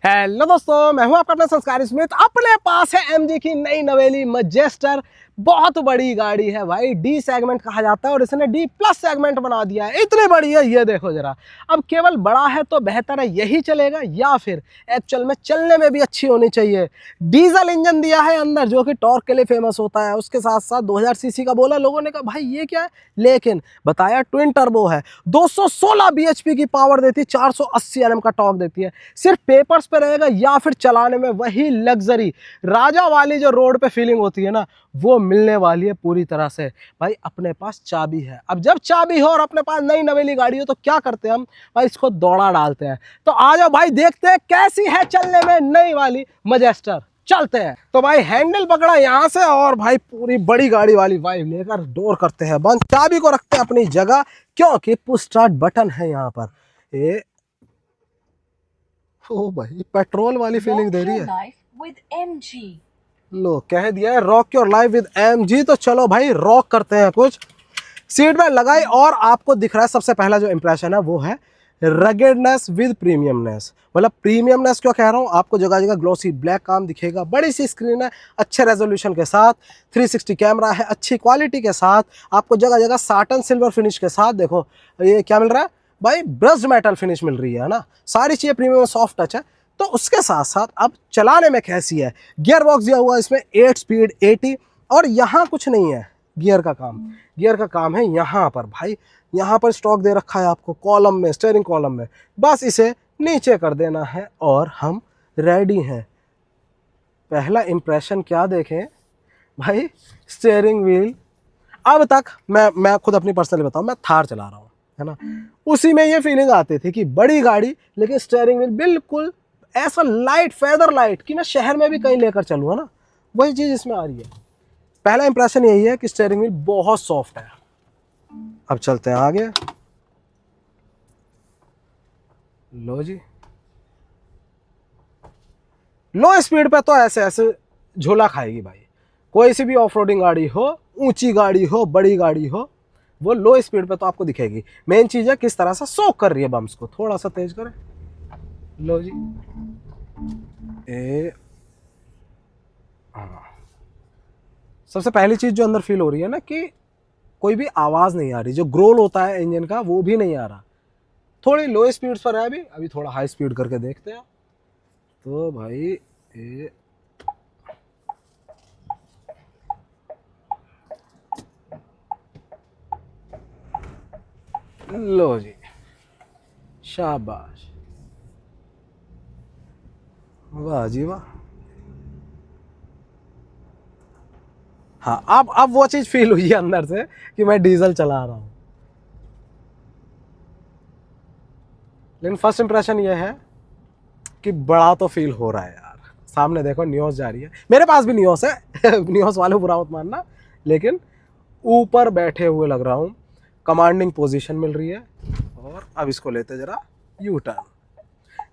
Hello दोस्तों, मैं हूं आपका अपना संस्कारी स्मिथ। अपने पास है एमजी की नई नवेली मैजेस्टर। बहुत बड़ी गाड़ी है भाई, डी सेगमेंट कहा जाता है और इसने डी प्लस सेगमेंट बना दिया है। इतनी बड़ी है, ये देखो जरा। अब केवल बड़ा है तो बेहतर है यही चलेगा, या फिर एक्चुअल में चलने में भी अच्छी होनी चाहिए। डीजल इंजन दिया है अंदर जो कि टॉर्क के लिए फेमस होता है। उसके साथ साथ 2000 सीसी का बोला, लोगों ने कहा भाई ये क्या है, लेकिन बताया ट्विन टर्बो है। 216 bhp की पावर देती है, 480 Nm का टॉर्क देती है। सिर्फ पेपर्स पे रहेगा या फिर चलाने में वही लग्जरी राजा वाली जो रोड पे फीलिंग होती है ना, वो मिलने वाली है पूरी तरह से। भाई अपने पास चाबी है। अब जब चाबी हो और अपने पास नई नवेली गाड़ी हो तो क्या करते हैं हम भाई, इसको दौड़ा डालते हैं। तो आ जाओ भाई, देखते हैं कैसी है चलने में नई वाली मैजेस्टर। चलते हैं। तो भाई हैंडल पकड़ा यहां से और भाई पूरी बड़ी गाड़ी वाली वाइब लेकर डोर करते हैं बंद, चाबी को रखते हैं अपनी जगह, क्योंकि पुश स्टार्ट बटन है यहाँ पर। ये ओ भाई पेट्रोल वाली फीलिंग दे रही है। लो कह दिया है rock your life with MG, तो चलो भाई रॉक करते हैं कुछ। सीट बेल्ट लगाई और आपको दिख रहा है सबसे पहला जो इंप्रेशन है वो है रगेडनेस विद प्रीमियमनेस। मतलब प्रीमियमनेस क्यों कह रहा हूँ, आपको जगह जगह ग्लोसी ब्लैक काम दिखेगा, बड़ी सी स्क्रीन है, अच्छे रेजोल्यूशन के साथ, 360 कैमरा है अच्छी क्वालिटी के साथ, आपको जगह जगह साटन सिल्वर फिनिश के साथ। देखो ये क्या मिल रहा है भाई, ब्रश्ड मेटल फिनिश मिल रही है ना, सारी चीज़ें प्रीमियम सॉफ्ट टच है। तो उसके साथ साथ अब चलाने में कैसी है, गियर बॉक्स दिया हुआ है इसमें 8 स्पीड 80, और यहाँ कुछ नहीं है गियर का काम। गियर का काम है यहाँ पर भाई, यहाँ पर स्टॉक दे रखा है आपको कॉलम में, स्टीयरिंग कॉलम में। बस इसे नीचे कर देना है और हम रेडी हैं। पहला इंप्रेशन क्या देखें भाई, स्टीयरिंग व्हील। अब तक मैं खुद अपनी पर्सनली बताऊं, मैं थार चला रहा हूँ है ना, उसी में ये फीलिंग आती थी कि बड़ी गाड़ी लेकिन स्टीयरिंग व्हील बिल्कुल ऐसा लाइट, फेदर लाइट, कि मैं शहर में भी कहीं लेकर चलूँ है ना, वही चीज़ इसमें आ रही है। पहला इंप्रेशन यही है कि स्टीयरिंग व्हील बहुत सॉफ्ट है। अब चलते हैं आगे। लो जी, लो स्पीड पे तो ऐसे ऐसे झोला खाएगी भाई। कोई सी भी ऑफ रोडिंग गाड़ी हो, ऊंची गाड़ी हो, बड़ी गाड़ी हो, वो लो स्पीड पे तो आपको दिखेगी। मेन चीज है किस तरह से सोक कर रही है बम्स को। थोड़ा सा तेज करें, लो जी। हाँ, सबसे पहली चीज जो अंदर फील हो रही है ना कि कोई भी आवाज नहीं आ रही, जो ग्रोल होता है इंजन का वो भी नहीं आ रहा। थोड़ी लो स्पीड पर है अभी थोड़ा हाई स्पीड करके देखते हैं। तो भाई लो जी, शाबाश, वाह जी वाह। हाँ, अब वो चीज फील हुई है अंदर से कि मैं डीजल चला रहा हूं। लेकिन फर्स्ट इंप्रेशन ये है कि बड़ा तो फील हो रहा है यार। सामने देखो नियोस जा रही है, मेरे पास भी नियोस है नियोस वाले बुरा मत मानना, लेकिन ऊपर बैठे हुए लग रहा हूँ, कमांडिंग पोजीशन मिल रही है। और अब इसको लेते जरा यू टर्न।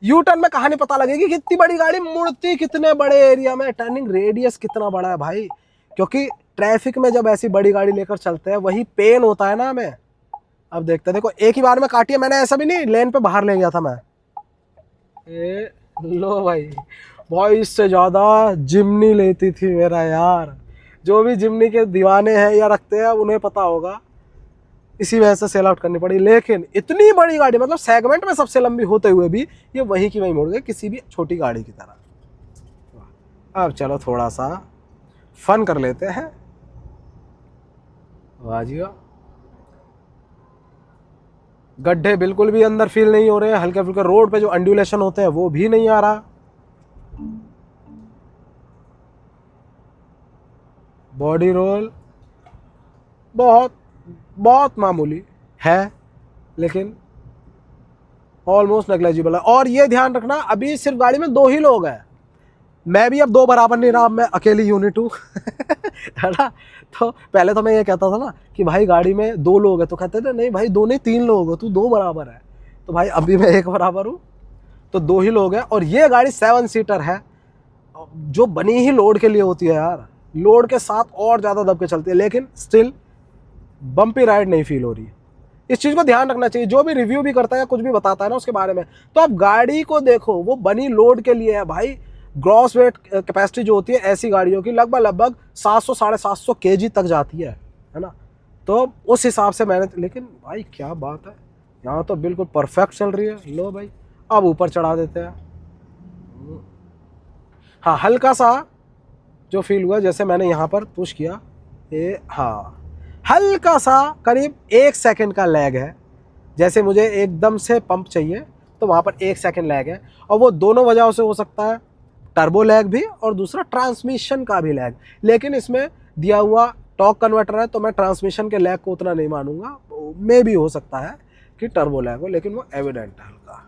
यू टर्न में कहानी पता लगेगी कि इतनी बड़ी गाड़ी मुड़ती कितने बड़े एरिया में, टर्निंग रेडियस कितना बड़ा है भाई। क्योंकि ट्रैफिक में जब ऐसी बड़ी गाड़ी लेकर चलते हैं वही पेन होता है ना हमें। अब देखते देखो, एक ही बार में काटी है मैंने, ऐसा भी नहीं लेन पे बाहर ले गया था मैं। लो भाई इससे ज्यादा जिमनी लेती थी मेरा यार। जो भी जिमनी के दीवाने हैं या रखते हैं उन्हें पता होगा, इसी वजह से सेल आउट करनी पड़ी। लेकिन इतनी बड़ी गाड़ी, मतलब सेगमेंट में सबसे लंबी होते हुए भी ये वहीं की वहीं मुड़ गई, किसी भी छोटी गाड़ी की तरह। अब चलो थोड़ा सा फन कर लेते हैं। वाह जी वाह, गड्ढे बिल्कुल भी अंदर फील नहीं हो रहे हैं, हल्के फुल्के रोड पे जो अंडुलेशन होते हैं वो भी नहीं आ रहा। बॉडी रोल बहुत बहुत मामूली है, लेकिन ऑलमोस्ट नेग्लेजिबल है। और ये ध्यान रखना, अभी सिर्फ गाड़ी में 2 ही लोग हैं, मैं भी अब 2 बराबर नहीं रहा, मैं अकेली यूनिट हूँ है ना। तो पहले तो मैं ये कहता था ना कि भाई गाड़ी में 2 लोग हैं, तो कहते थे नहीं भाई 2 नहीं 3 लोग हो, तू 2 बराबर है। तो भाई अभी मैं 1 बराबर हूँ, तो 2 ही लोग हैं। और ये गाड़ी 7 सीटर है, जो बनी ही लोड के लिए होती है यार। लोड के साथ और ज़्यादा दब के चलती है, लेकिन स्टिल बम्पी राइड नहीं फील हो रही। इस चीज़ को ध्यान रखना चाहिए। जो भी रिव्यू भी करता है, कुछ भी बताता है ना उसके बारे में, तो आप गाड़ी को देखो, वो बनी लोड के लिए है भाई। ग्रॉस वेट कैपेसिटी जो होती है ऐसी गाड़ियों की लगभग 700 750 kg तक जाती है ना। तो उस हिसाब से मैंने, लेकिन भाई क्या बात है, यहाँ तो बिल्कुल परफेक्ट चल रही है। लो भाई, अब ऊपर चढ़ा देते हैं। हाँ, हल्का सा जो फील हुआ जैसे मैंने यहाँ पर पुश किया, ये हाँ हल्का सा करीब 1 सेकंड का लैग है। जैसे मुझे एकदम से पंप चाहिए तो वहाँ पर 1 सेकंड लैग है, और वो दोनों वजहों से हो सकता है, टर्बो लैग भी और दूसरा ट्रांसमिशन का भी लैग। लेकिन इसमें दिया हुआ टॉर्क कन्वर्टर है तो मैं ट्रांसमिशन के लैग को उतना नहीं मानूंगा। मे भी हो सकता है कि टर्बो लैग हो, लेकिन वो एविडेंट है हल्का।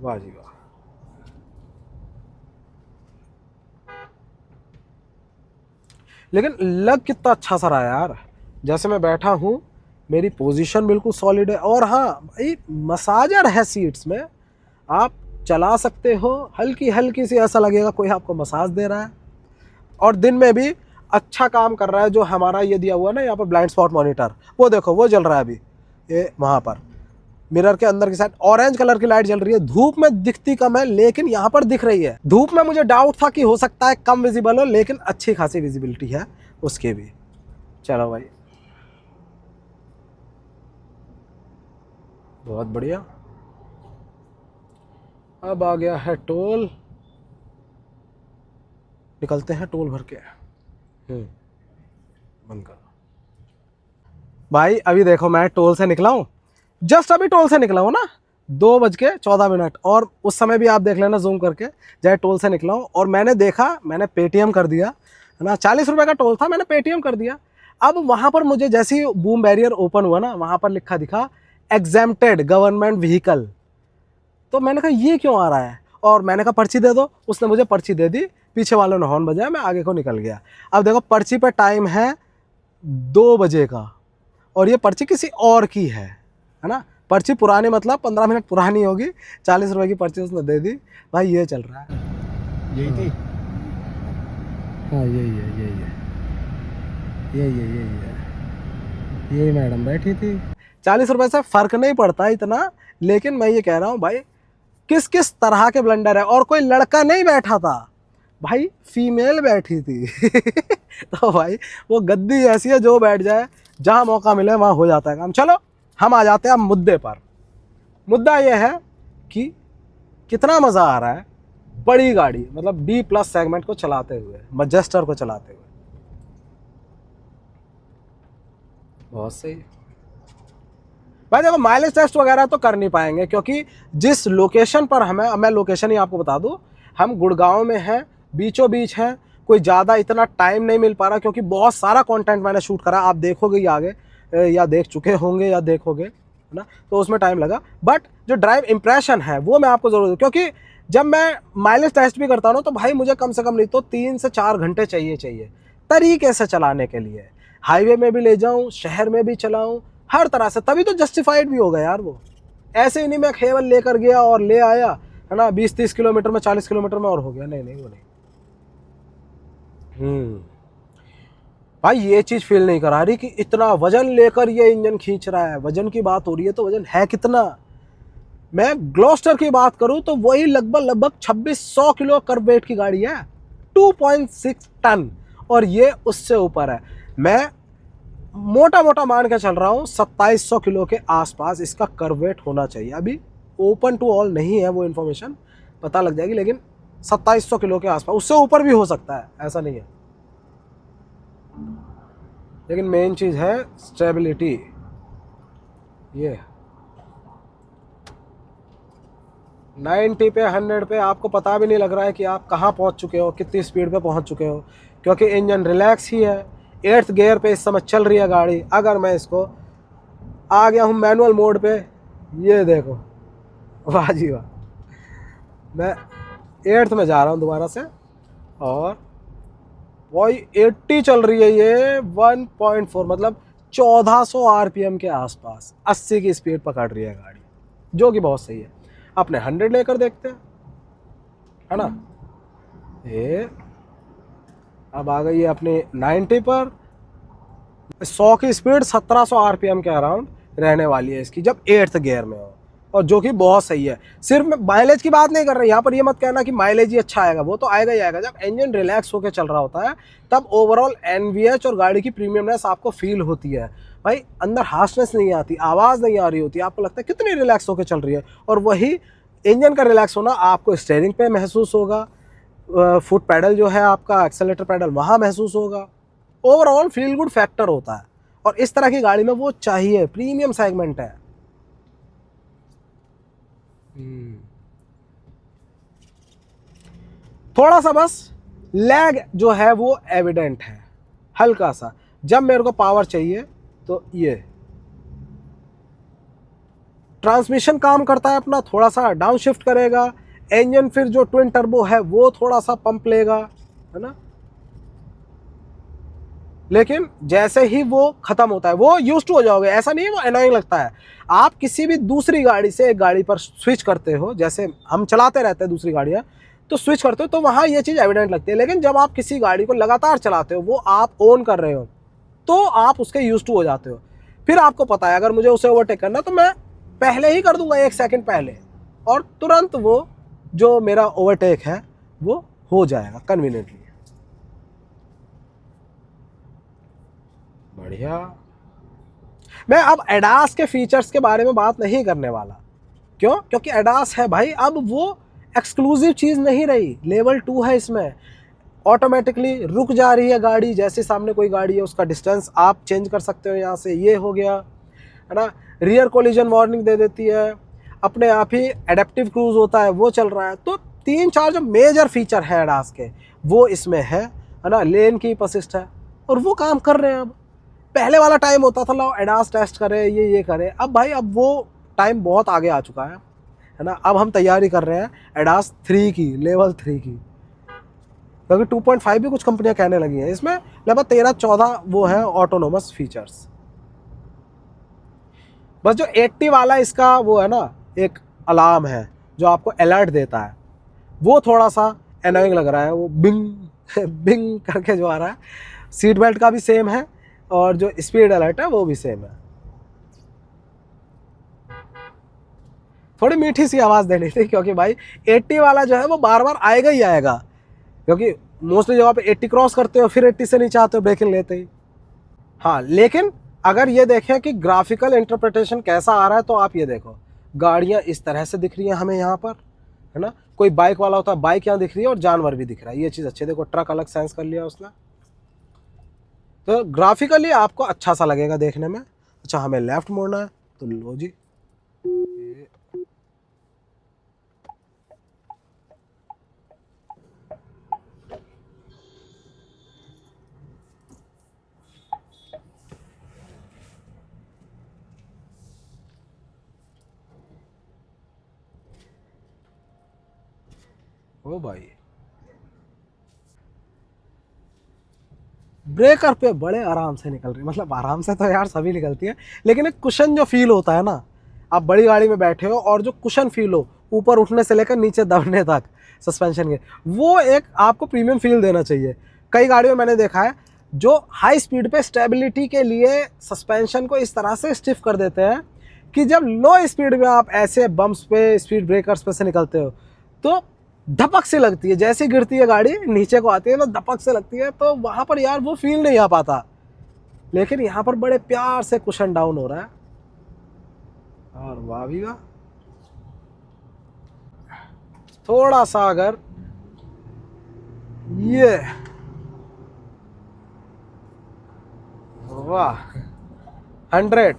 वाह जी वाह। लेकिन लग कितना अच्छा सा रहा है यार। जैसे मैं बैठा हूँ, मेरी पोजीशन बिल्कुल सॉलिड है, और हाँ भाई मसाजर है सीट्स में, आप चला सकते हो, हल्की हल्की सी ऐसा लगेगा कोई आपको मसाज दे रहा है। और दिन में भी अच्छा काम कर रहा है। जो हमारा ये दिया हुआ है ना यहाँ पर ब्लाइंड स्पॉट मॉनिटर, वो देखो वो जल रहा है अभी, ये वहाँ पर मिरर के अंदर की साइड ऑरेंज कलर की लाइट जल रही है। धूप में दिखती कम है लेकिन यहाँ पर दिख रही है। धूप में मुझे डाउट था कि हो सकता है कम विजिबल हो, लेकिन अच्छी खासी विजिबिलिटी है उसके भी। चलो भाई, बहुत बढ़िया। अब आ गया है टोल, निकलते हैं टोल भर के। बंद कर भाई। अभी देखो मैं टोल से निकला हूँ, जस्ट अभी टोल से निकला हूँ ना, 2:14, और उस समय भी आप देख लेना जूम करके, चाहे टोल से निकला हूँ। और मैंने देखा, मैंने पेटीएम कर दिया है ना, 40 रुपये का टोल था, मैंने पेटीएम कर दिया। अब वहाँ पर मुझे जैसे ही बूम बैरियर ओपन हुआ ना, वहाँ पर लिखा दिखा एग्जेम्प्टेड गवर्नमेंट व्हीकल। तो मैंने कहा ये क्यों आ रहा है, और मैंने कहा पर्ची दे दो। उसने मुझे पर्ची दे दी, पीछे वालों ने हॉर्न बजाया, मैं आगे को निकल गया। अब देखो पर्ची पर टाइम है 2 बजे का, और ये पर्ची किसी और की है ना। पर्ची पुरानी मतलब 15 मिनट पुरानी होगी, 40 रुपए की पर्ची उसने दे दी। भाई ये चल रहा है, यही थी। हाँ यही है, यही मैडम बैठी थी। 40 रुपए से फ़र्क नहीं पड़ता इतना, लेकिन मैं ये कह रहा हूँ भाई किस किस तरह के ब्लंडर है। और कोई लड़का नहीं बैठा था भाई, फीमेल बैठी थी। तो भाई वो गद्दी ऐसी है, जो बैठ जाए, जहाँ मौका मिले वहाँ हो जाता है काम। चलो हम आ जाते हैं अब मुद्दे पर। मुद्दा ये है कि कितना मज़ा आ रहा है बड़ी गाड़ी, मतलब D+ सेगमेंट को चलाते हुए, मैजेस्टर को चलाते हुए। बहुत सही भाई। देखो माइलेज टेस्ट वगैरह तो कर नहीं पाएंगे, क्योंकि जिस लोकेशन पर हमें, मैं लोकेशन ही आपको बता दूं, हम गुड़गांव में हैं, बीचों बीच हैं। कोई ज़्यादा इतना टाइम नहीं मिल पा रहा, क्योंकि बहुत सारा कंटेंट मैंने शूट करा। आप देखोगे ही आगे, या देख चुके होंगे या देखोगे, है ना, तो उसमें टाइम लगा। बट जो ड्राइव इंप्रेशन है वो मैं आपको ज़रूर दूँ, क्योंकि जब मैं माइलेज टेस्ट भी करता हूँ तो भाई मुझे कम से कम नहीं तो 3 से 4 घंटे चाहिए तरीके से चलाने के लिए। हाईवे में भी ले जाऊँ, शहर में भी चलाऊँ, हर तरह से, तभी तो जस्टिफाइड भी होगा यार वो। ऐसे ही नहीं मैं केवल लेकर गया और ले आया, है ना, 20-30 किलोमीटर में, 40 किलोमीटर में और हो गया। नहीं वो नहीं। भाई ये चीज़ फील नहीं करा रही कि इतना वजन लेकर ये इंजन खींच रहा है। वजन की बात हो रही है तो वजन है कितना। मैं ग्लोस्टर की बात करूं तो वही लगभग 2600 किलो कर्व वेट की गाड़ी है, 2.6 टन, और ये उससे ऊपर है। मैं मोटा मोटा मान के चल रहा हूँ 2700 किलो के आसपास इसका कर्व वेट होना चाहिए। अभी ओपन टू ऑल नहीं है वो इन्फॉर्मेशन, पता लग जाएगी, लेकिन 2700 किलो के आसपास, उससे ऊपर भी हो सकता है, ऐसा नहीं है। लेकिन मेन चीज़ है स्टेबिलिटी। ये 90 पे 100 पे आपको पता भी नहीं लग रहा है कि आप कहाँ पहुँच चुके हो, कितनी स्पीड पे पहुँच चुके हो, क्योंकि इंजन रिलैक्स ही है। 8th गियर पे इस समय चल रही है गाड़ी। अगर मैं इसको आ गया हूँ मैनुअल मोड पे, ये देखो, वाह जी वाह, मैं 8th में जा रहा हूँ दोबारा से, और वही 80 चल रही है ये, 1.4 मतलब 1400 RPM के आसपास 80 की स्पीड पकड़ रही है गाड़ी, जो कि बहुत सही है। अपने 100 लेकर देखते हैं, है ना। ये अब आ गई है अपने 90 पर, 100 की स्पीड 1700 आरपीएम के अराउंड रहने वाली है इसकी जब 8th गियर में हो, और जो कि बहुत सही है। सिर्फ मैं माइलेज की बात नहीं कर रहा यहाँ पर, ये मत कहना कि माइलेज ही अच्छा आएगा, वो तो आएगा ही आएगा। जब इंजन रिलैक्स होकर चल रहा होता है तब ओवरऑल एनवीएच और गाड़ी की प्रीमियमनेस आपको फील होती है भाई। अंदर हार्शनेस नहीं आती, आवाज़ नहीं आ रही होती, आपको लगता है कितनी रिलैक्स होकर चल रही है। और वही इंजन का रिलैक्स होना आपको स्टीयरिंग पे महसूस होगा, फुट पैडल जो है आपका एक्सेलेटर पैडल वहाँ महसूस होगा। ओवरऑल फील गुड फैक्टर होता है, और इस तरह की गाड़ी में वो चाहिए, प्रीमियम सेगमेंट है। थोड़ा सा बस लैग जो है वो एविडेंट है, हल्का सा। जब मेरे को पावर चाहिए तो ये ट्रांसमिशन काम करता है अपना, थोड़ा सा डाउन शिफ्ट करेगा। इंजन फिर जो ट्विन टर्बो है वो थोड़ा सा पंप लेगा, है ना। लेकिन जैसे ही वो खत्म होता है वो यूज टू हो जाओगे, ऐसा नहीं है वो एनोइंग लगता है। आप किसी भी दूसरी गाड़ी से एक गाड़ी पर स्विच करते हो, जैसे हम चलाते रहते हैं दूसरी गाड़ियाँ, तो स्विच करते हो तो वहाँ ये चीज़ एविडेंट लगती है। लेकिन जब आप किसी गाड़ी को लगातार चलाते हो, वो आप ओन कर रहे हो, तो आप उसके यूज टू हो जाते हो। फिर आपको पता है अगर मुझे उसे ओवरटेक करना तो मैं पहले ही कर दूंगा, 1 सेकंड पहले, और तुरंत वो जो मेरा ओवरटेक है वो हो जाएगा कन्वीनियंटली। बढ़िया। मैं अब एडास के फीचर्स के बारे में बात नहीं करने वाला। क्यों? क्योंकि एडास है भाई, अब वो एक्सक्लूसिव चीज़ नहीं रही, लेवल 2 है इसमें। ऑटोमेटिकली रुक जा रही है गाड़ी, जैसे सामने कोई गाड़ी है उसका डिस्टेंस आप चेंज कर सकते हो यहाँ से, ये हो गया, है ना। रियर कोलिजन वार्निंग दे देती है, अपने आप ही एडेप्टिव क्रूज होता है वो चल रहा है। तो 3-4 जो मेजर फीचर है एडास के वो इसमें है ना। लेन की असिस्ट है और वो काम कर रहे हैं। अब पहले वाला टाइम होता था लाओ एडास टेस्ट करे, ये करे, अब भाई अब वो टाइम बहुत आगे आ चुका है ना। अब हम तैयारी कर रहे हैं एडास 3 की, लेवल 3 की, क्योंकि 2.5 भी कुछ कंपनियां कहने लगी हैं। इसमें लगभग 13-14 वो है ऑटोनोमस फीचर्स। बस जो 80 वाला इसका वो है ना, एक अलार्म है जो आपको अलर्ट देता है, वो थोड़ा सा एनोइंग लग रहा है, वो बिंग बिंग करके जो आ रहा है। सीट बेल्ट का भी सेम है और जो स्पीड अलर्ट है वो भी सेम है। थोड़ी मीठी सी आवाज़ देनी थी, क्योंकि भाई 80 वाला जो है वो बार बार आएगा ही आएगा, क्योंकि मोस्टली जब आप 80 क्रॉस करते हो फिर 80 से नीचे आते हो ब्रेकिंग लेते ही। हाँ, लेकिन अगर ये देखें कि ग्राफिकल इंटरप्रिटेशन कैसा आ रहा है, तो आप ये देखो गाड़ियाँ इस तरह से दिख रही हैं हमें यहाँ पर, है ना। कोई बाइक वाला होता है, बाइक यहाँ दिख रही है और जानवर भी दिख रहा है, ये चीज़ अच्छी। देखो ट्रक अलग सेंस कर लिया उसने, तो ग्राफिकली आपको अच्छा सा लगेगा देखने में। अच्छा, हमें लेफ्ट मोड़ना है तो लो जी, ओ भाई ब्रेकर पे बड़े आराम से निकल रही, मतलब आराम से तो यार सभी निकलती है, लेकिन एक कुशन जो फील होता है ना, आप बड़ी गाड़ी में बैठे हो और जो कुशन फील हो ऊपर उठने से लेकर नीचे दबने तक सस्पेंशन के, वो एक आपको प्रीमियम फील देना चाहिए। कई गाड़ियों में मैंने देखा है जो हाई स्पीड पे स्टेबिलिटी के लिए सस्पेंशन को इस तरह से स्टिफ कर देते हैं कि जब लो स्पीड में आप ऐसे बम्प्स पे, स्पीड ब्रेकर्स पे से निकलते हो तो धपक से लगती है, जैसे गिरती है गाड़ी नीचे को आती है ना, धपक से लगती है, तो वहाँ पर यार वो फील नहीं आ पाता। लेकिन यहाँ पर बड़े प्यार से कुशन डाउन हो रहा है, और वाह भी वाह। थोड़ा सा अगर ये वाह 100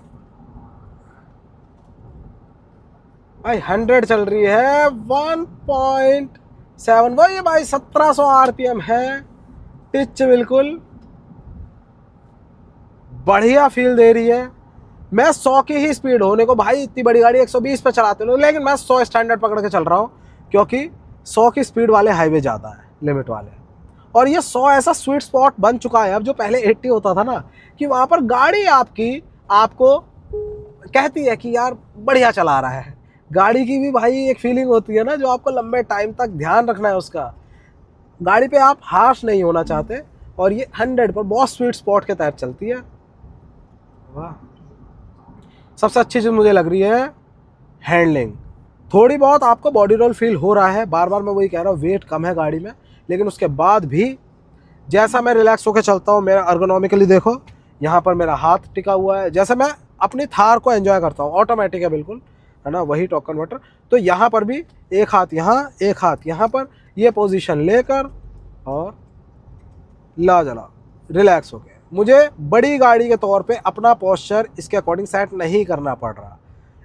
भाई 100 चल रही है 1.7, वही भाई 1700 आरपीएम है। पिच बिल्कुल बढ़िया फील दे रही है। मैं 100 की ही स्पीड होने को, भाई इतनी बड़ी गाड़ी 120 पे चलाते हो, लेकिन मैं 100 स्टैंडर्ड पकड़ के चल रहा हूँ, क्योंकि 100 की स्पीड वाले हाईवे ज़्यादा है, लिमिट वाले। और ये 100 ऐसा स्वीट स्पॉट बन चुका है अब, जो पहले 80 होता था ना, कि वहाँ पर गाड़ी आपकी आपको कहती है कि यार बढ़िया चला रहा है। गाड़ी की भी भाई एक फीलिंग होती है ना, जो आपको लंबे टाइम तक ध्यान रखना है उसका। गाड़ी पे आप हार्श नहीं होना चाहते, और ये 100 पर बहुत स्वीट स्पॉट के तहत चलती है। वाह, सबसे अच्छी चीज़ मुझे लग रही है हैंडलिंग। थोड़ी बहुत आपको बॉडी रोल फील हो रहा है, बार बार मैं वही कह रहा हूँ, वेट कम है गाड़ी में, लेकिन उसके बाद भी जैसा मैं रिलैक्स होकर चलता हूँ, मेरा अर्गोनॉमिकली देखो, यहाँ पर मेरा हाथ टिका हुआ है, जैसे मैं अपनी थार को एंजॉय करता हूँ, ऑटोमेटिक है बिल्कुल, है ना, वही टॉर्क कन्वर्टर। तो यहाँ पर भी एक हाथ यहाँ, एक हाथ यहाँ पर, ये पोजीशन लेकर और लाजवाब रिलैक्स हो गया। मुझे बड़ी गाड़ी के तौर पे अपना पोस्चर इसके अकॉर्डिंग सेट नहीं करना पड़ रहा,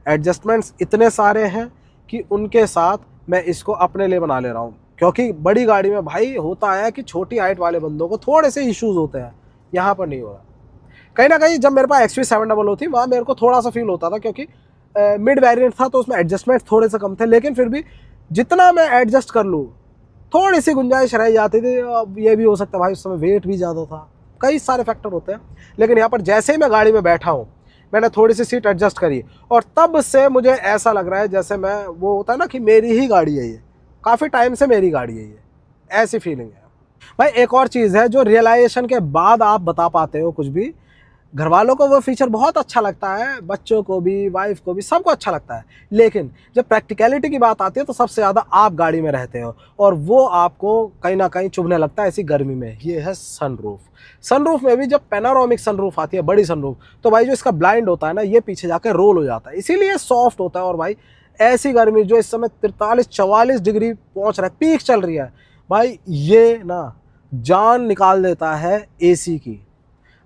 एडजस्टमेंट्स इतने सारे हैं कि उनके साथ मैं इसको अपने लिए बना ले रहा हूँ। क्योंकि बड़ी गाड़ी में भाई होता है कि छोटी हाइट वाले बंदों को थोड़े से इश्यूज होते हैं, यहाँ पर नहीं हो रहा। कहीं ना कहीं जब मेरे पास XV700 थी, वहाँ मेरे को थोड़ा सा फील होता था, क्योंकि मिड वेरिएंट था तो उसमें एडजस्टमेंट थोड़े से कम थे, लेकिन फिर भी जितना मैं एडजस्ट कर लूँ थोड़ी सी गुंजाइश रह जाती थी। अब ये भी हो सकता है भाई उस समय वेट भी ज़्यादा था, कई सारे फैक्टर होते हैं, लेकिन यहाँ पर जैसे ही मैं गाड़ी में बैठा हूँ, मैंने थोड़ी सी सीट एडजस्ट करी और तब से मुझे ऐसा लग रहा है जैसे मैं, वो होता है ना कि मेरी ही गाड़ी है ये, काफ़ी टाइम से मेरी गाड़ी है ये, ऐसी फीलिंग है भाई। एक और चीज़ है जो रियलाइजेशन के बाद आप बता पाते हो कुछ भी, घर वालों को वो फीचर बहुत अच्छा लगता है, बच्चों को भी, वाइफ को भी, सबको अच्छा लगता है, लेकिन जब प्रैक्टिकलिटी की बात आती है तो सबसे ज़्यादा आप गाड़ी में रहते हो और वो आपको कहीं ना कहीं चुभने लगता है ऐसी गर्मी में। ये है सनरूफ। सनरूफ में भी जब पैनोरामिक सनरूफ आती है, बड़ी सनरूफ, तो भाई जो इसका ब्लाइंड होता है ना, ये पीछे जाकर रोल हो जाता है, इसीलिए सॉफ्ट होता है। और भाई ऐसी गर्मी जो इस समय 43-44 डिग्री पहुँच रहा है, पीक चल रही है भाई, ये ना जान निकाल देता है एसी की।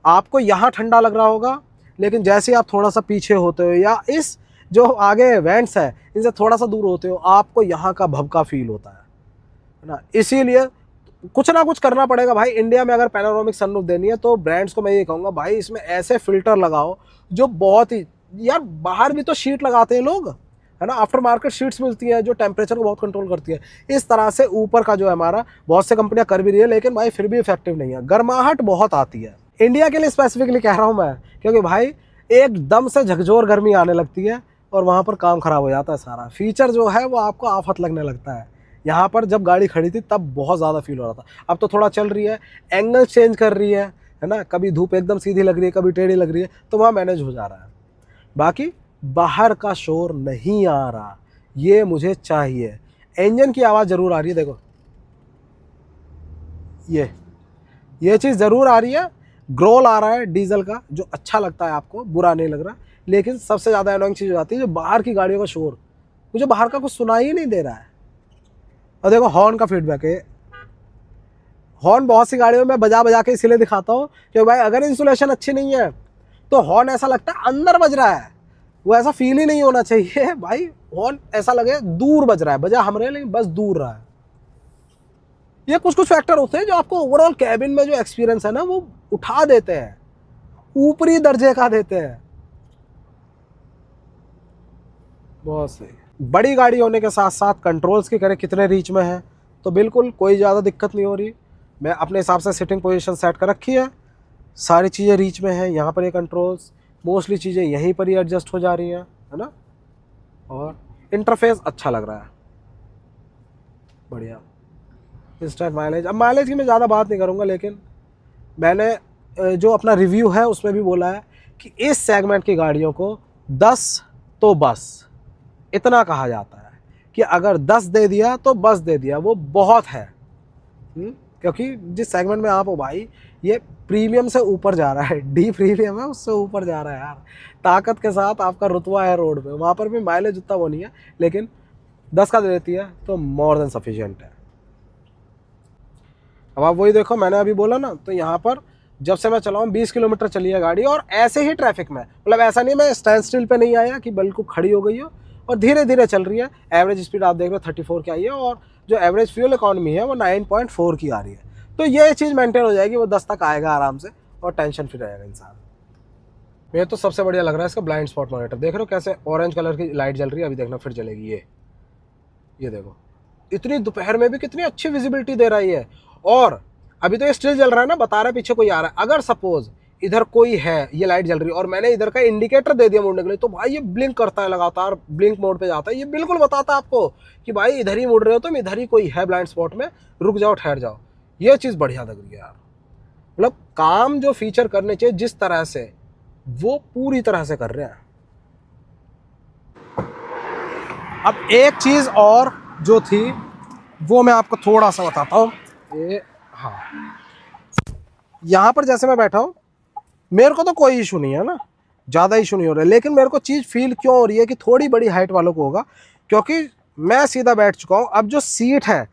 आपको यहाँ ठंडा लग रहा होगा, लेकिन जैसे ही आप थोड़ा सा पीछे होते हो या इस जो आगे वेंट्स है इनसे थोड़ा सा दूर होते हो, आपको यहाँ का भभका फील होता है ना। इसीलिए कुछ ना कुछ करना पड़ेगा भाई। इंडिया में अगर पैनोरामिक सनरूफ देनी है तो ब्रांड्स को मैं ये कहूँगा भाई, इसमें ऐसे फिल्टर लगाओ जो बहुत ही, यार बाहर भी तो शीट लगाते हैं लोग, है ना, आफ्टर मार्केट शीट्स मिलती है जो टेम्परेचर को बहुत कंट्रोल करती है। इस तरह से ऊपर का जो है हमारा, बहुत से कंपनियां कर भी रही है, लेकिन भाई फिर भी इफेक्टिव नहीं है, गर्माहट बहुत आती है। इंडिया के लिए स्पेसिफिकली कह रहा हूँ मैं, क्योंकि भाई एकदम से झकझोर गर्मी आने लगती है और वहाँ पर काम खराब हो जाता है सारा। फीचर जो है वो आपको आफत लगने लगता है। यहाँ पर जब गाड़ी खड़ी थी तब बहुत ज़्यादा फील हो रहा था, अब तो थोड़ा चल रही है, एंगल चेंज कर रही है ना, कभी धूप एकदम सीधी लग रही है, कभी टेढ़ी लग रही है, तो वहाँ मैनेज हो जा रहा है। बाकी बाहर का शोर नहीं आ रहा, ये मुझे चाहिए। इंजन की आवाज़ ज़रूर आ रही है, देखो ये चीज़ ज़रूर आ रही है। ग्रोल आ रहा है डीजल का, जो अच्छा लगता है, आपको बुरा नहीं लग रहा। लेकिन सबसे ज़्यादा अनोइंग चीज़ हो जाती है जो बाहर की गाड़ियों का शोर, मुझे बाहर का कुछ सुनाई ही नहीं दे रहा है। और देखो हॉर्न का फीडबैक है, हॉर्न बहुत सी गाड़ियों में बजा बजा के इसलिए दिखाता हूँ कि भाई अगर इंसुलेशन अच्छी नहीं है तो हॉर्न ऐसा लगता है अंदर बज रहा है, वो ऐसा फील ही नहीं होना चाहिए भाई। हॉर्न ऐसा लगे दूर बज रहा है, बजा हम रहे लेकिन बस दूर रहा है। ये कुछ कुछ फैक्टर होते हैं जो आपको ओवरऑल कैबिन में जो एक्सपीरियंस है ना वो उठा देते हैं, ऊपरी दर्जे का देते हैं। बहुत सही। बड़ी गाड़ी होने के साथ साथ कंट्रोल्स की करें कितने रीच में है, तो बिल्कुल कोई ज़्यादा दिक्कत नहीं हो रही। मैं अपने हिसाब से सिटिंग पोजीशन सेट कर रखी है, सारी चीज़ें रीच में है। यहाँ पर ये कंट्रोल्स, मोस्टली चीज़ें यहीं पर ही एडजस्ट हो जा रही हैं, है ना। और इंटरफेस अच्छा लग रहा है, बढ़िया। इंस्टेंट माइलेज, अब माइलेज की मैं ज़्यादा बात नहीं करूँगा, लेकिन मैंने जो अपना रिव्यू है उसमें भी बोला है कि इस सेगमेंट की गाड़ियों को 10 तो बस इतना कहा जाता है कि अगर 10 दे दिया तो बस दे दिया, वो बहुत है। क्योंकि जिस सेगमेंट में आप हो भाई, ये प्रीमियम से ऊपर जा रहा है, डी प्रीमियम है, उससे ऊपर जा रहा है यार। ताकत के साथ आपका रुतबा है रोड पे, वहाँ पर भी माइलेज उतना वो नहीं है, लेकिन 10 का दे देती है तो मोर देन सफिशिएंट है। अब आप वही देखो, मैंने अभी बोला ना, तो यहाँ पर जब से मैं चलाऊँ 20 किलोमीटर चली है गाड़ी, और ऐसे ही ट्रैफिक में, मतलब ऐसा नहीं मैं स्टैंड स्टिल पे नहीं आया कि बिल्कुल खड़ी हो गई हो, और धीरे धीरे चल रही है। एवरेज स्पीड आप देख रहे हो 34 की आई है, और जो एवरेज फ्यूल इकॉनमी है वो 9.4 की आ रही है। तो ये चीज़ मेंटेन हो जाएगी, वो 10 तक आएगा आराम से, और टेंशन फ्री रहेगा इंसान। ये तो सबसे बढ़िया लग रहा है इसका ब्लाइंड स्पॉट मॉनिटर, देख रहे हो कैसे ऑरेंज कलर की लाइट जल रही है, अभी देखना फिर जलेगी। ये देखो, इतनी दोपहर में भी कितनी अच्छी विजिबिलिटी दे रही है। और अभी तो ये स्टिल जल रहा है ना, बता रहा है पीछे कोई आ रहा है। अगर सपोज इधर कोई है, ये लाइट जल रही है और मैंने इधर का इंडिकेटर दे दिया मुड़ने के लिए, तो भाई ये ब्लिंक करता है, लगातार ब्लिंक मोड पे जाता है। ये बिल्कुल बताता है आपको कि भाई इधर ही मुड़ रहे हो तुम, इधर ही कोई है ब्लाइंड स्पॉट में, रुक जाओ, ठहर जाओ। ये चीज़ बढ़िया लग रही है यार। मतलब काम जो फीचर करने चाहिए जिस तरह से, वो पूरी तरह से कर रहे हैं। अब एक चीज़ और जो थी वो मैं आपको थोड़ा सा बताता हूँ। ये हाँ, यहाँ पर जैसे मैं बैठा हूँ, मेरे को तो कोई इशू नहीं है ना, ज़्यादा इशू नहीं हो रहा है, लेकिन मेरे को चीज़ फील क्यों हो रही है कि थोड़ी बड़ी हाइट वालों को होगा, क्योंकि मैं सीधा बैठ चुका हूँ। अब जो सीट है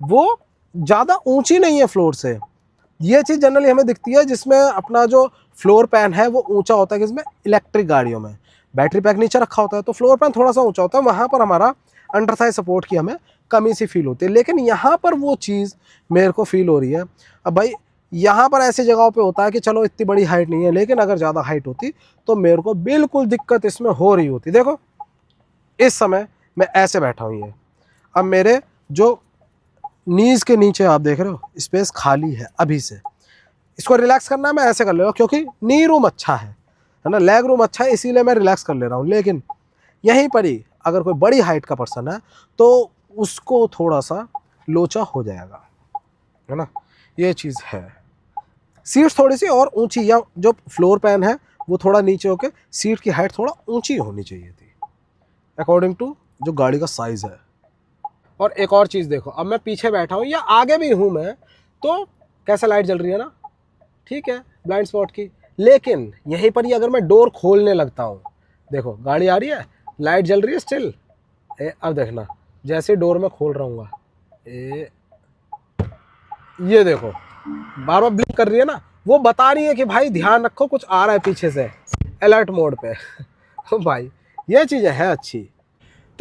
वो ज़्यादा ऊंची नहीं है फ्लोर से। ये चीज़ जनरली हमें दिखती है जिसमें अपना जो फ्लोर पैन है वो ऊंचा होता है, जिसमें इलेक्ट्रिक गाड़ियों में बैटरी पैक नीचे रखा होता है तो फ्लोर पैन थोड़ा सा ऊंचा होता है, वहाँ पर हमारा अंडर थाई सपोर्ट की हमें कमी सी फील होती है। लेकिन यहाँ पर वो चीज़ मेरे को फील हो रही है। अब भाई यहाँ पर ऐसी जगहों पे होता है कि चलो इतनी बड़ी हाइट नहीं है, लेकिन अगर ज़्यादा हाइट होती तो मेरे को बिल्कुल दिक्कत इसमें हो रही होती। देखो इस समय मैं ऐसे बैठा हूँ, ये अब मेरे जो नीज के नीचे आप देख रहे हो स्पेस खाली है, अभी से इसको रिलैक्स करना है मैं ऐसे कर ले रहा हूँ, क्योंकि नी रूम अच्छा है ना, लेग रूम अच्छा है, इसीलिए मैं रिलैक्स कर ले रहा हूँ। लेकिन यहीं पर ही अगर कोई बड़ी हाइट का पर्सन है तो उसको थोड़ा सा लोचा हो जाएगा, है ना, ये चीज़ है। सीट्स थोड़ी सी और ऊंची, या जो फ्लोर पैन है वो थोड़ा नीचे होके सीट की हाइट थोड़ा ऊंची होनी चाहिए थी अकॉर्डिंग टू जो गाड़ी का साइज़ है। और एक और चीज़ देखो, अब मैं पीछे बैठा हूँ या आगे भी हूँ मैं, तो कैसा लाइट जल रही है ना, ठीक है, ब्लाइंड स्पॉट की। लेकिन यहीं पर ही अगर मैं डोर खोलने लगता हूँ, देखो गाड़ी आ रही है, लाइट जल रही है स्टिल। अब देखना जैसे डोर में खोल रहा हूँ, ये देखो बार बार ब्लिंक कर रही है ना, वो बता रही है कि भाई ध्यान रखो कुछ आ रहा है पीछे से, अलर्ट मोड पे। तो भाई ये चीज़ें है अच्छी।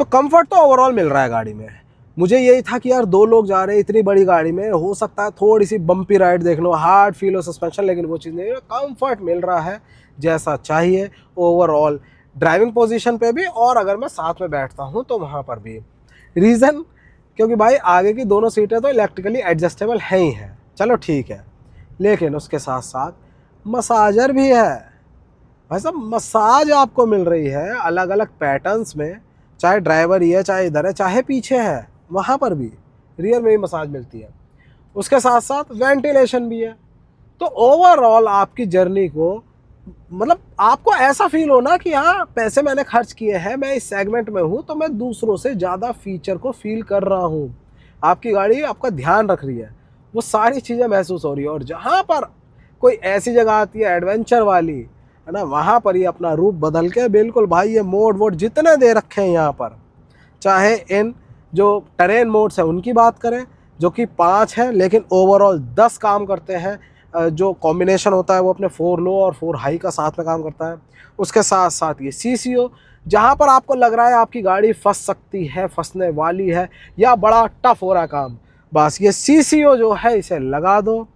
तो कंफर्ट तो ओवरऑल मिल रहा है गाड़ी में। मुझे यही था कि यार 2 लोग जा रहे हैं इतनी बड़ी गाड़ी में, हो सकता है थोड़ी सी बम्पी राइड देख लो, हार्ड फील हो सस्पेंशन, लेकिन वो चीज़ नहीं है। कंफर्ट मिल रहा है जैसा चाहिए ओवरऑल, ड्राइविंग पोजीशन पे भी, और अगर मैं साथ में बैठता हूँ तो वहाँ पर भी। रीज़न क्योंकि भाई आगे की दोनों सीटें तो इलेक्ट्रिकली एडजस्टेबल हैं ही हैं, चलो ठीक है, लेकिन उसके साथ साथ मसाजर भी है भाई साहब। मसाज आपको मिल रही है अलग अलग पैटर्न्स में, चाहे ड्राइवर ही है, चाहे इधर है, चाहे पीछे है, वहाँ पर भी रियर में भी मसाज मिलती है। उसके साथ साथ वेंटिलेशन भी है। तो ओवरऑल आपकी जर्नी को, मतलब आपको ऐसा फील हो ना कि हाँ पैसे मैंने खर्च किए हैं, मैं इस सेगमेंट में हूँ तो मैं दूसरों से ज़्यादा फीचर को फील कर रहा हूँ। आपकी गाड़ी आपका ध्यान रख रही है, वो सारी चीज़ें महसूस हो रही है। और जहाँ पर कोई ऐसी जगह आती है एडवेंचर वाली, है ना, वहाँ पर ही अपना रूप बदल के बिल्कुल भाई, ये मोड वोड जितने दे रखे हैं यहाँ पर, चाहे इन जो टेरेन मोड्स हैं उनकी बात करें जो कि 5 है, लेकिन ओवरऑल 10 काम करते हैं। जो कॉम्बिनेशन होता है वो अपने 4 लो और 4 हाई का साथ में काम करता है। उसके साथ साथ ये CCO, जहाँ पर आपको लग रहा है आपकी गाड़ी फंस सकती है, फंसने वाली है, या बड़ा टफ हो रहा है काम, बस ये CCO जो है इसे लगा दो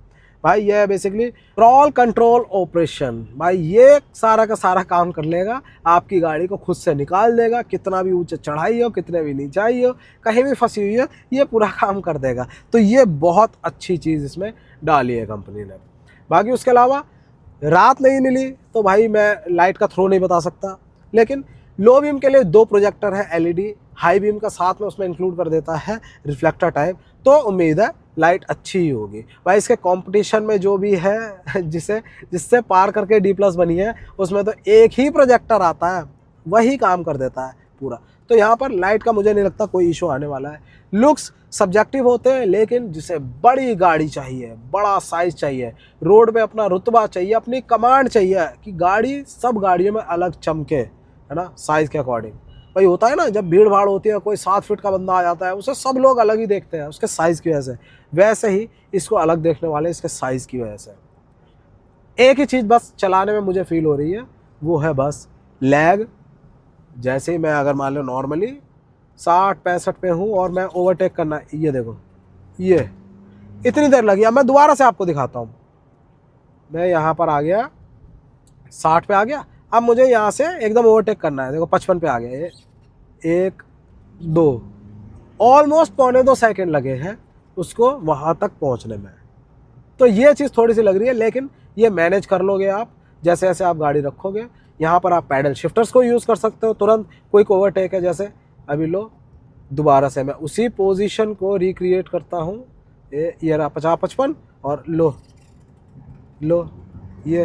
भाई। ये है बेसिकली क्रॉल कंट्रोल ऑपरेशन। भाई ये सारा का सारा काम कर लेगा, आपकी गाड़ी को खुद से निकाल देगा, कितना भी ऊंचे चढ़ाई हो, कितने भी नीचाई हो, कहीं भी फंसी हुई है, ये पूरा काम कर देगा। तो ये बहुत अच्छी चीज़ इसमें डाली है कंपनी ने। बाकी उसके अलावा रात नहीं मिली तो भाई मैं लाइट का थ्रो नहीं बता सकता, लेकिन लो बीम के लिए 2 प्रोजेक्टर है LED, हाई बीम का साथ में उसमें इंक्लूड कर देता है रिफ्लेक्टर टाइप, तो उम्मीद है लाइट अच्छी ही होगी। भाई इसके कंपटीशन में जो भी है जिससे पार करके D+ बनी है, उसमें तो एक ही प्रोजेक्टर आता है, वही काम कर देता है पूरा। तो यहाँ पर लाइट का मुझे नहीं लगता कोई इशू आने वाला है। लुक्स सब्जेक्टिव होते हैं, लेकिन जिसे बड़ी गाड़ी चाहिए, बड़ा साइज चाहिए, रोड पे अपना रुतबा चाहिए, अपनी कमांड चाहिए कि गाड़ी सब गाड़ियों में अलग चमके, है ना, साइज़ के अकॉर्डिंग। भाई होता है ना जब भीड़ भाड़ होती है, कोई 7 फीट का बंदा आ जाता है, उसे सब लोग अलग ही देखते हैं उसके साइज़ की वजह से, वैसे ही इसको अलग देखने वाले इसके साइज़ की वजह से। एक ही चीज़ बस चलाने में मुझे फील हो रही है, वो है बस लैग। जैसे ही मैं अगर मान लो नॉर्मली 60-65 पे हूँ और मैं ओवरटेक करना, ये देखो ये इतनी देर लगी। अब मैं दोबारा से आपको दिखाता हूँ, मैं यहाँ पर आ गया 60 पे आ गया, अब मुझे यहाँ से एकदम ओवरटेक करना है, देखो 55 पे आ गया, ये 1 2 ऑलमोस्ट 1.25 सेकेंड लगे हैं उसको वहाँ तक पहुँचने में। तो ये चीज़ थोड़ी सी लग रही है, लेकिन ये मैनेज कर लोगे आप जैसे जैसे आप गाड़ी रखोगे। यहाँ पर आप पैडल शिफ्टर्स को यूज़ कर सकते हो, तुरंत कोई ओवरटेक है जैसे अभी लो, दोबारा से मैं उसी पोजीशन को रिक्रिएट करता हूँ, ये रहा 50-55 और लो लो, ये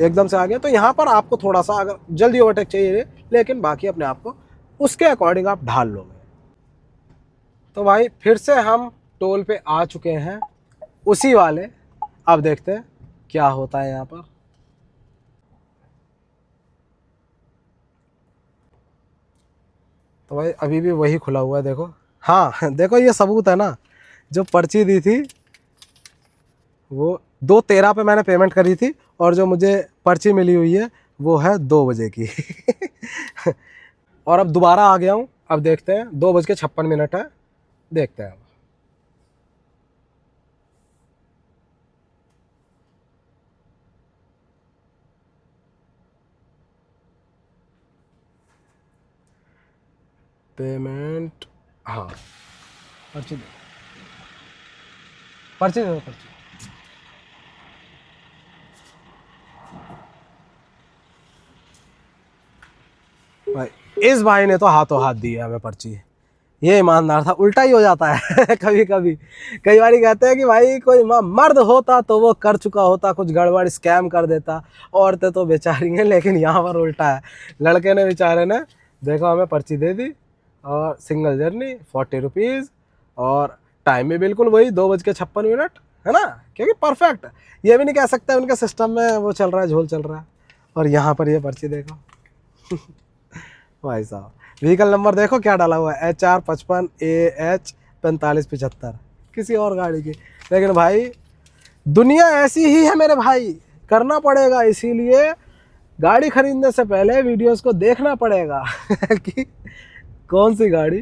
एकदम से आ गया, तो यहाँ पर आपको थोड़ा सा अगर जल्दी ओवरटेक चाहिए, लेकिन बाकी अपने आप को उसके अकॉर्डिंग आप ढाल लोगे। तो भाई फिर से हम टोल पे आ चुके हैं, उसी वाले। अब देखते हैं क्या होता है यहाँ पर। तो भाई अभी भी वही खुला हुआ है, देखो। हाँ देखो, ये सबूत है ना, जो पर्ची दी थी वो 2:13 पे मैंने पेमेंट करी थी, और जो मुझे पर्ची मिली हुई है वो है 2 बजे की। और अब दोबारा आ गया हूँ, अब देखते हैं। 2:56 है, देखते हैं। पेमेंट, हाँ पर्ची दे, पर्ची दे, पर्ची। भाई इस भाई ने तो हाथों हाथ दी है हमें पर्ची, ये ईमानदार था। उल्टा ही हो जाता है कभी कभी। कई बार कहते हैं कि भाई कोई मर्द होता तो वो कर चुका होता, कुछ गड़बड़ स्कैम कर देता। औरतें तो बेचारी हैं, लेकिन यहाँ पर उल्टा है। लड़के ने बेचारे ने देखो हमें पर्ची दे दी, और सिंगल जर्नी 40 रुपीज़, और टाइम भी बिल्कुल वही 2:56 है ना, क्योंकि परफेक्ट। ये भी नहीं कह सकते उनके सिस्टम में वो चल रहा है, झोल चल रहा है। और यहाँ पर ये पर्ची देखो भाई साहब, व्हीकल नंबर देखो क्या डाला हुआ है, HR55AH 4575, किसी और गाड़ी की। लेकिन भाई दुनिया ऐसी ही है मेरे भाई, करना पड़ेगा। इसीलिए गाड़ी खरीदने से पहले वीडियोस को देखना पड़ेगा कि कौन सी गाड़ी,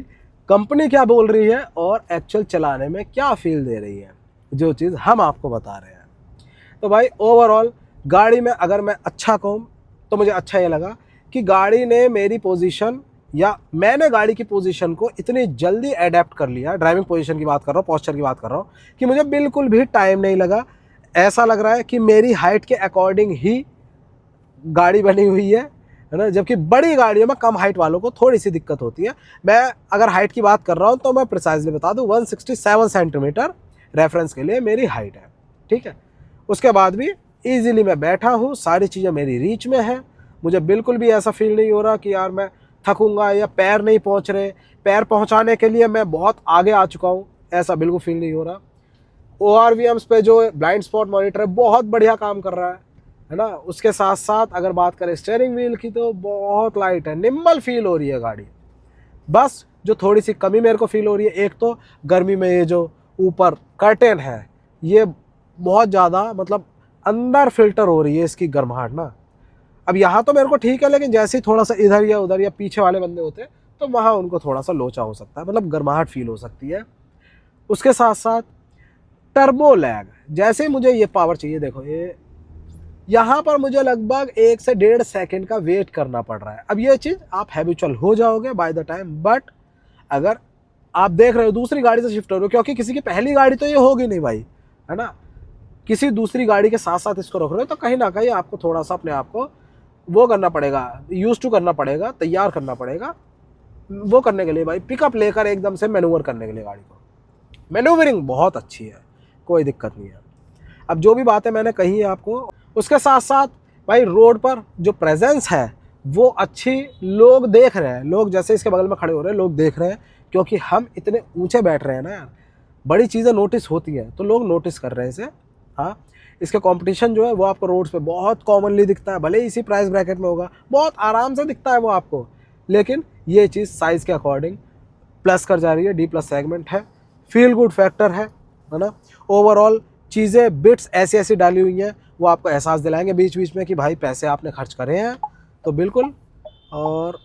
कंपनी क्या बोल रही है, और एक्चुअल चलाने में क्या फील दे रही है, जो चीज़ हम आपको बता रहे हैं। तो भाई ओवरऑल गाड़ी में अगर मैं अच्छा कहूँ तो मुझे अच्छा ये लगा कि गाड़ी ने मेरी पोजीशन, या मैंने गाड़ी की पोजीशन को इतनी जल्दी अडेप्ट कर लिया। ड्राइविंग पोजीशन की बात कर रहा हूँ, पोस्चर की बात कर रहा हूँ, कि मुझे बिल्कुल भी टाइम नहीं लगा। ऐसा लग रहा है कि मेरी हाइट के अकॉर्डिंग ही गाड़ी बनी हुई है ना। जबकि बड़ी गाड़ियों में कम हाइट वालों को थोड़ी सी दिक्कत होती है। मैं अगर हाइट की बात कर रहा हूँ तो मैं प्रिसाइजली बता दूँ, 167 सेंटीमीटर रेफरेंस के लिए मेरी हाइट है, ठीक है। उसके बाद भी ईजिली मैं बैठा हूँ, सारी चीज़ें मेरी रीच में है। मुझे बिल्कुल भी ऐसा फील नहीं हो रहा कि यार मैं थकूंगा या पैर नहीं पहुँच रहे। पैर पहुँचाने के लिए मैं बहुत आगे आ चुका हूँ, ऐसा बिल्कुल फील नहीं हो रहा। ORVMs पे जो ब्लाइंड स्पॉट मॉनिटर है बहुत बढ़िया काम कर रहा है ना। उसके साथ साथ अगर बात करें स्टीयरिंग व्हील की, तो बहुत लाइट है, निम्बल फील हो रही है गाड़ी। बस जो थोड़ी सी कमी मेरे को फील हो रही है, एक तो गर्मी में ये जो ऊपर कर्टेन है, ये बहुत ज़्यादा मतलब अंदर फिल्टर हो रही है इसकी गर्माहट ना। अब यहाँ तो मेरे को ठीक है, लेकिन जैसे ही थोड़ा सा इधर या उधर या पीछे वाले बंदे होते हैं, तो वहाँ उनको थोड़ा सा लोचा हो सकता है, मतलब गर्माहट फील हो सकती है। उसके साथ साथ टर्बो लैग, जैसे मुझे ये पावर चाहिए, देखो ये यहाँ पर मुझे लगभग 1 से 1.5 सेकंड का वेट करना पड़ रहा है। अब ये चीज़ आप हैबिचुअल हो जाओगे बाय द टाइम, बट अगर आप देख रहे हो दूसरी गाड़ी से शिफ्ट हो रहे हो, क्योंकि किसी की पहली गाड़ी तो ये होगी नहीं भाई, है ना, किसी दूसरी गाड़ी के साथ साथ इसको रख रहे हो, तो कहीं ना कहीं आपको थोड़ा सा अपने आप को वो करना पड़ेगा, यूज टू करना पड़ेगा, तैयार करना पड़ेगा वो करने के लिए भाई, पिकअप लेकर एकदम से मैनूवर करने के लिए गाड़ी को। मैनूवरिंग बहुत अच्छी है, कोई दिक्कत नहीं है। अब जो भी बातें मैंने कही है आपको, उसके साथ साथ भाई रोड पर जो प्रेजेंस है वो अच्छी, लोग देख रहे हैं, लोग जैसे इसके बगल में खड़े हो रहे हैं, लोग देख रहे हैं, क्योंकि हम इतने ऊंचे बैठ रहे हैं ना यार, बड़ी चीज़ें नोटिस होती हैं, तो लोग नोटिस कर रहे हैं इसे। हाँ, इसके कंपटीशन जो है वो आपको रोड्स पे बहुत कॉमनली दिखता है, भले ही इसी प्राइस ब्रैकेट में होगा, बहुत आराम से दिखता है वो आपको, लेकिन ये चीज़ साइज़ के अकॉर्डिंग प्लस कर जा रही है। D+ सेगमेंट है, फील गुड फैक्टर है ना। ओवरऑल चीज़ें बिट्स ऐसी ऐसी डाली हुई हैं, वो आपको एहसास दिलाएंगे बीच बीच में कि भाई पैसे आपने खर्च करे हैं, तो बिल्कुल। और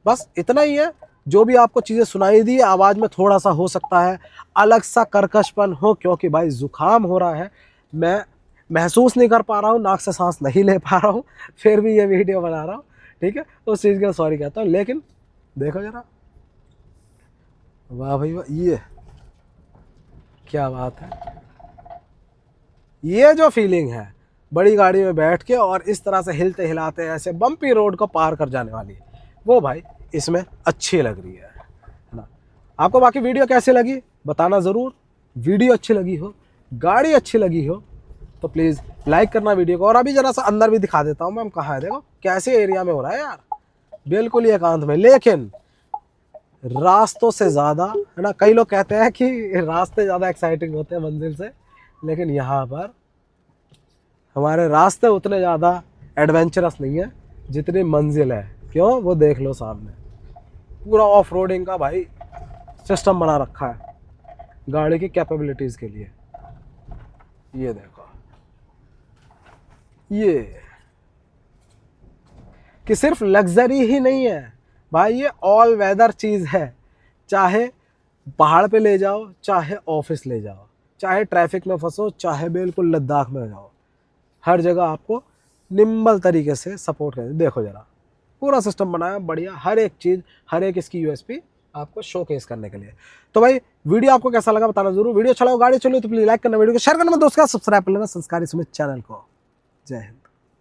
बस इतना ही है। जो भी आपको चीज़ें सुनाई दी, आवाज़ में थोड़ा सा हो सकता है अलग सा कर्कशपन हो, क्योंकि भाई ज़ुकाम हो रहा है, मैं महसूस नहीं कर पा रहा हूँ, नाक से सांस नहीं ले पा रहा हूँ, फिर भी ये वीडियो बना रहा हूँ, ठीक है। तो उस चीज़ के लिए सॉरी कहता हूँ। लेकिन देखो जरा, वाह भाई वाह, ये क्या बात है। ये जो फीलिंग है बड़ी गाड़ी में बैठ के और इस तरह से हिलते हिलाते ऐसे बम्पी रोड को पार कर जाने वाली, वो भाई इसमें अच्छी लग रही है ना। आपको बाकी वीडियो कैसी लगी बताना ज़रूर। वीडियो अच्छी लगी हो, गाड़ी अच्छी लगी हो, तो प्लीज़ लाइक करना वीडियो को। और अभी जरा सा अंदर भी दिखा देता हूँ मैं, हम कहाँ है, देखो कैसे एरिया में हो रहा है यार, बिल्कुल ही एकांत में। लेकिन रास्तों से ज़्यादा, है ना, कई लोग कहते हैं कि रास्ते ज़्यादा एक्साइटिंग होते हैं मंजिल से, लेकिन यहाँ पर हमारे रास्ते उतने ज़्यादा एडवेंचरस नहीं है जितनी मंजिल है। क्यों, वो देख लो सामने, पूरा ऑफ रोडिंग का भाई सिस्टम बना रखा है गाड़ी की कैपेबिलिटीज़ के लिए। ये देखो, ये कि सिर्फ लग्जरी ही नहीं है भाई, ये ऑल वेदर चीज़ है। चाहे पहाड़ पे ले जाओ, चाहे ऑफिस ले जाओ, चाहे ट्रैफिक में फंसो, चाहे बिल्कुल लद्दाख में जाओ, हर जगह आपको निम्बल तरीके से सपोर्ट कर। देखो जरा, पूरा सिस्टम बनाया बढ़िया, हर एक चीज़, हर एक इसकी यूएसपी आपको शोकेस करने के लिए। तो भाई वीडियो आपको कैसा लगा बताना जरूर। वीडियो चलाओ, गाड़ी चलो तो प्लीज लाइक करना, वीडियो को शेयर करना, दोस्तों का सब्सक्राइब कर लेना संस्कारी सुमित चैनल को। जय हिंद।